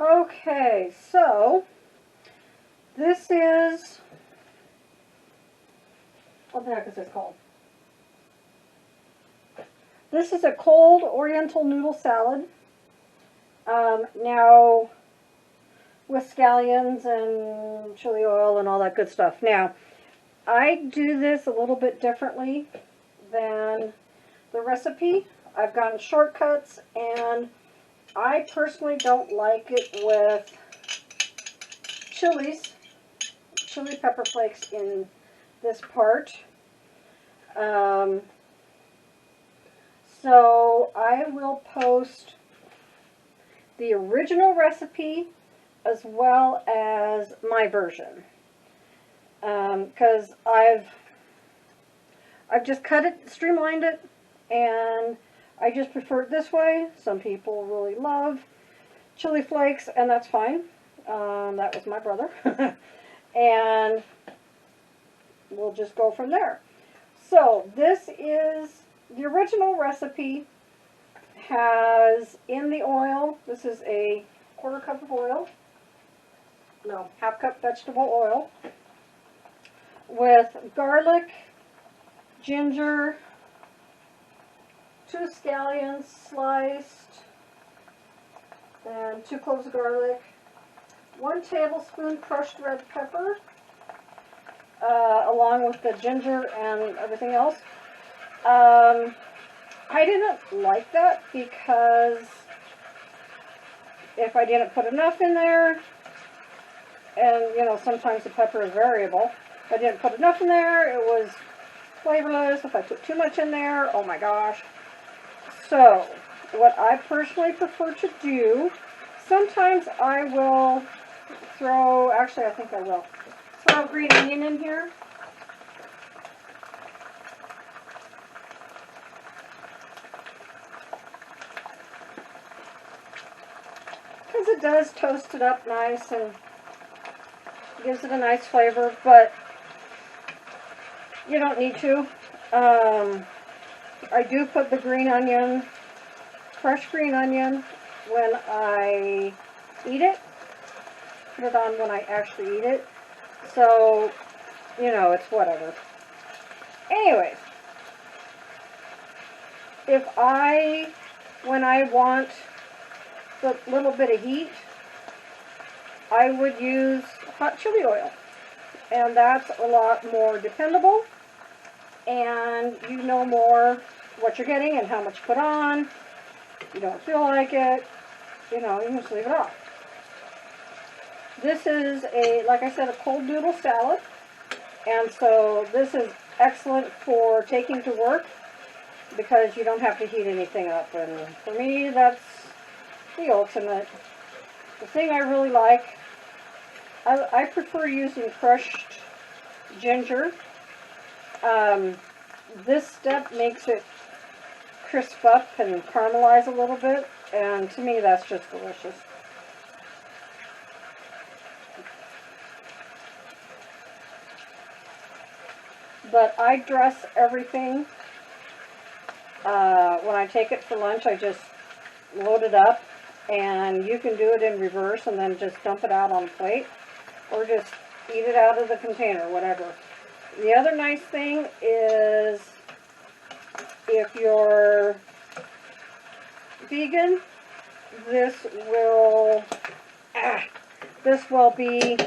Okay, so this is, what the heck is this called? This is a cold oriental noodle salad. Now, with scallions and chili oil and all that good stuff. Now, I do this a little bit differently than the recipe. I've gotten shortcuts, and I personally don't like it with chili pepper flakes in this part. So I will post the original recipe as well as my version, because I've just cut it, streamlined it, and I just prefer it this way. Some people really love chili flakes, and that's fine. That was my brother. And we'll just go from there. So this is the original recipe. Has in the oil, this is a quarter cup of oil, no, half cup vegetable oil, with garlic, ginger, 2 scallions sliced, and 2 cloves of garlic, 1 tablespoon crushed red pepper, along with the ginger and everything else. I didn't like that because if I didn't put enough in there, and you know, sometimes the pepper is variable, if I didn't put enough in there, it was flavorless. If I put too much in there, oh my gosh. So, what I personally prefer to do, sometimes I will throw, actually I think I will, throw green onion in here. Because it does toast it up nice and gives it a nice flavor, but you don't need to. I do put the green onion, fresh green onion, when I eat it. Put it on when I actually eat it. So, you know, it's whatever. Anyways, when I want the little bit of heat, I would use hot chili oil, and that's a lot more dependable, and you know more what you're getting and how much you put on. If you don't feel like it, you know, you can just leave it off. This is like I said, a cold noodle salad, and so this is excellent for taking to work because you don't have to heat anything up, and for me that's the ultimate. The thing I really like, I prefer using crushed ginger. This step makes it crisp up and caramelize a little bit, and to me that's just delicious. But I dress everything. When I take it for lunch, I just load it up, and you can do it in reverse and then just dump it out on a plate, or just eat it out of the container, whatever. The other nice thing is, if you're vegan, this will be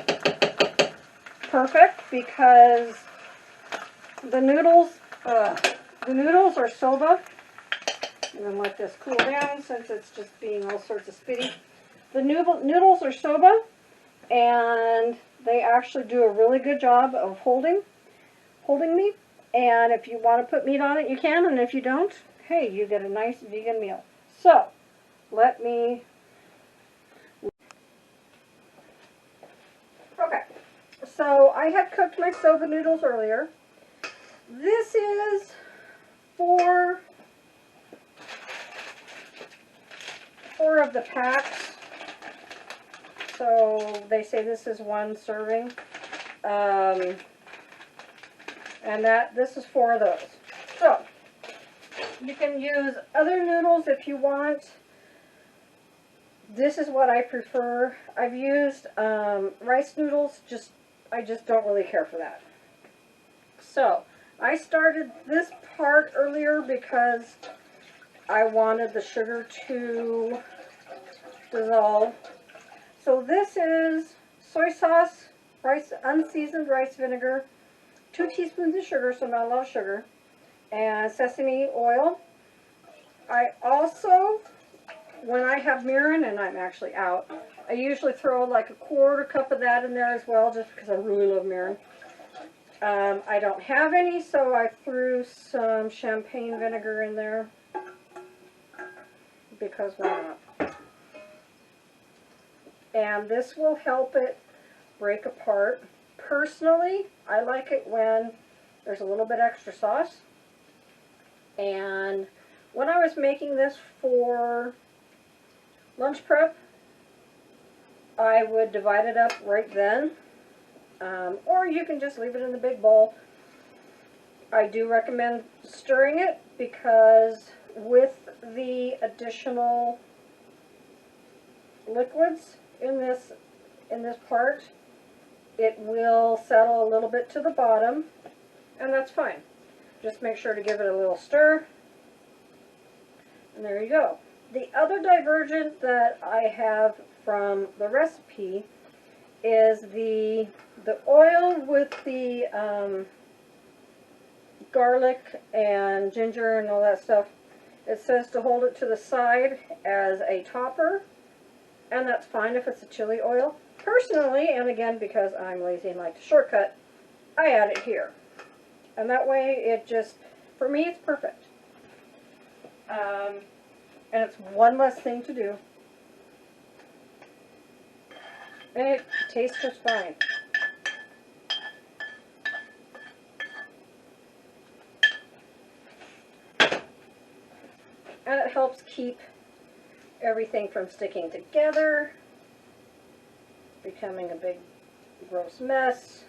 perfect, because the noodles are Soba. I'm going to let this cool down since it's just being all sorts of spitty. The noodles are Soba, and they actually do a really good job of holding meat. And if you want to put meat on it, you can, and if you don't, hey, you get a nice vegan meal. So, okay, so I had cooked my Soba noodles earlier. This is 4 of the packs, so they say this is 1 serving, and this is 4 of those. So you can use other noodles if you want, This is what I prefer. I've used rice noodles, I just don't really care for that. So, I started this part earlier because I wanted the sugar to dissolve. So this is soy sauce, unseasoned rice vinegar, 2 teaspoons of sugar, so not a lot of sugar, and sesame oil. I also, when I have mirin, and I'm actually out, I usually throw like a 1/4 cup of that in there as well, just because I really love mirin. I don't have any, so I threw some champagne vinegar in there, because why not? And this will help it break apart. Personally, I like it when there's a little bit extra sauce. And when I was making this for lunch prep, I would divide it up right then. Or you can just leave it in the big bowl. I do recommend stirring it because with the additional liquids in this part, it will settle a little bit to the bottom, and that's fine. Just make sure to give it a little stir, and there you go. The other divergent that I have from the recipe is the oil with the garlic and ginger and all that stuff. It says to hold it to the side as a topper, and that's fine if it's a chili oil. Personally, and again because I'm lazy and like to shortcut, I add it here. And that way it just, for me, it's perfect. And it's one less thing to do. And it tastes just fine. And it helps keep everything from sticking together, becoming a big gross mess.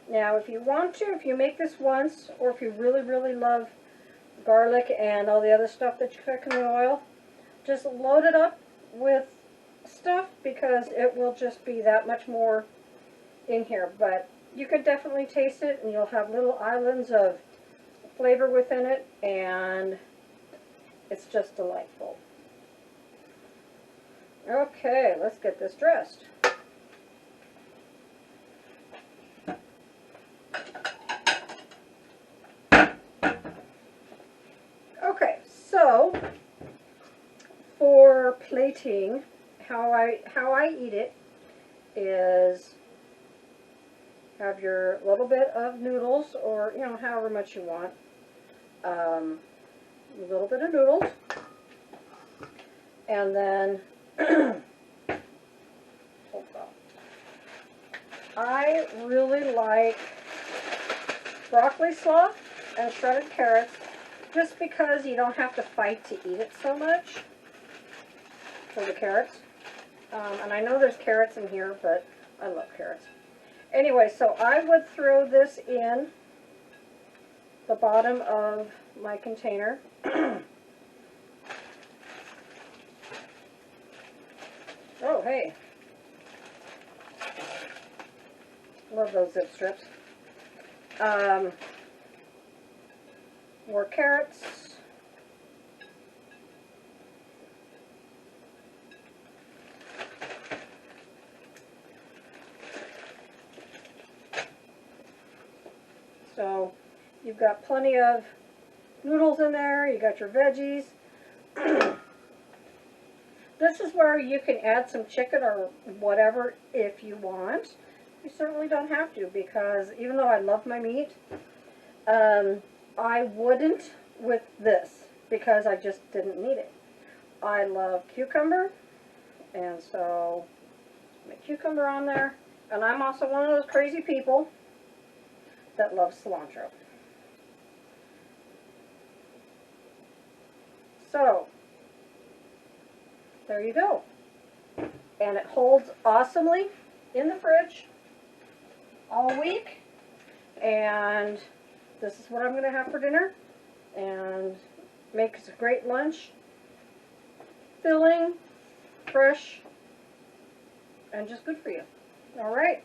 Now, if you want to, if you make this once, or if you really, really love garlic and all the other stuff that you cook in the oil, just load it up with stuff because it will just be that much more in here. But you could definitely taste it, and you'll have little islands of flavor within it, and it's just delightful. Okay, let's get this dressed. Okay, so for plating, how I eat it is have your little bit of noodles, or however much you want, a little bit of noodles, and then hold on. I really like broccoli slaw and shredded carrots, just because you don't have to fight to eat it so much for the carrots. And I know there's carrots in here, but I love carrots. Anyway, so I would throw this in the bottom of my container. Oh, hey. Love those zip strips. More carrots. So you've got plenty of noodles in there, you got your veggies. This is where you can add some chicken or whatever if you want. You certainly don't have to, because even though I love my meat, I wouldn't with this because I just didn't need it. I love cucumber, and so my cucumber on there. And I'm also one of those crazy people that loves cilantro. So there you go. And it holds awesomely in the fridge. all week. And this is what I'm going to have for dinner. And makes a great lunch. Filling, fresh, and just good for you. All right.